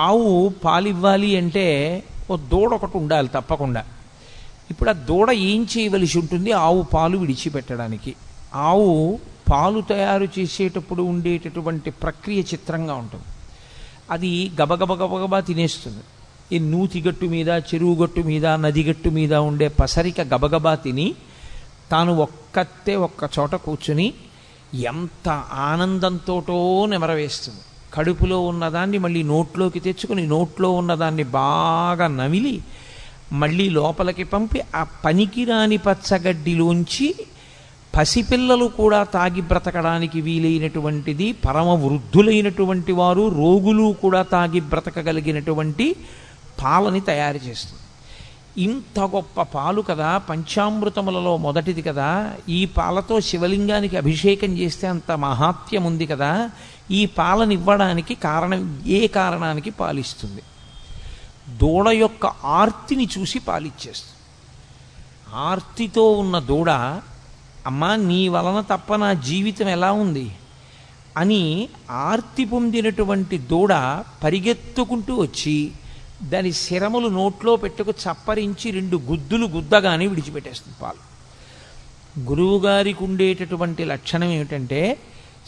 ఆవు పాలివ్వాలి అంటే ఓ దూడ ఒకటి ఉండాలి తప్పకుండా. ఇప్పుడు ఆ దూడ ఏం చేయవలసి ఉంటుంది? ఆవు పాలు విడిచిపెట్టడానికి. ఆవు పాలు తయారు చేసేటప్పుడు ఉండేటటువంటి ప్రక్రియ చిత్రంగా ఉంటుంది. అది గబగబా తినేస్తుంది. ఈ నూతిగట్టు మీద, చెరువు గట్టు మీద, నదిగట్టు మీద ఉండే పసరిక గబగబా తిని తాను ఒక్క చోట కూర్చుని ఎంత ఆనందంతోటో నెమరవేస్తుంది. కడుపులో ఉన్నదాన్ని మళ్ళీ నోట్లోకి తెచ్చుకుని నోట్లో ఉన్నదాన్ని బాగా నమిలి మళ్ళీ లోపలికి పంపి ఆ పనికిరాని పచ్చగడ్డిలోంచి పసిపిల్లలు కూడా తాగి బ్రతకడానికి వీలైనటువంటిది, పరమ వృద్ధులైనటువంటి వారు, రోగులు కూడా తాగి బ్రతకగలిగినటువంటి పాలని తయారు చేస్తుంది. ఇంత గొప్ప పాలు కదా, పంచామృతములలో మొదటిది కదా. ఈ పాలతో శివలింగానికి అభిషేకం చేస్తే అంత మహాత్యం ఉంది కదా. ఈ పాలనివ్వడానికి కారణం, ఏ కారణానికి పాలిస్తుంది? దూడ యొక్క ఆర్తిని చూసి పాలిచ్చేస్తుంది. ఆర్తితో ఉన్న దూడ, అమ్మా నీ వలన తప్ప నా జీవితం ఎలా ఉంది అని ఆర్తి పొందినటువంటి దూడ పరిగెత్తుకుంటూ వచ్చి దాని శిరములు నోట్లో పెట్టుకు చప్పరించి 2 గుద్దులు గుద్దగానే విడిచిపెట్టేస్తుంది పాలు. గురువుగారికి ఉండేటటువంటి లక్షణం ఏమిటంటే,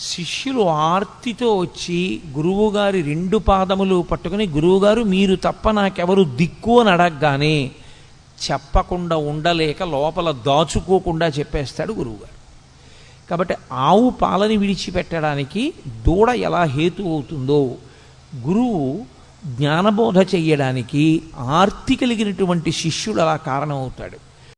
శిష్యులు ఆర్తితో వచ్చి గురువుగారి 2 పాదములు పట్టుకుని, గురువుగారు మీరు తప్ప నాకెవరు దిక్కు అని అడగగానే చెప్పకుండా ఉండలేక లోపల దాచుకోకుండా చెప్పేస్తాడు గురువుగారు. కాబట్టి ఆవు పాలని విడిచిపెట్టడానికి దూడ ఎలా హేతు అవుతుందో, గురువు జ్ఞానబోధ చెయ్యడానికి ఆర్తి కలిగినటువంటి శిష్యుడు అలా కారణమవుతాడు.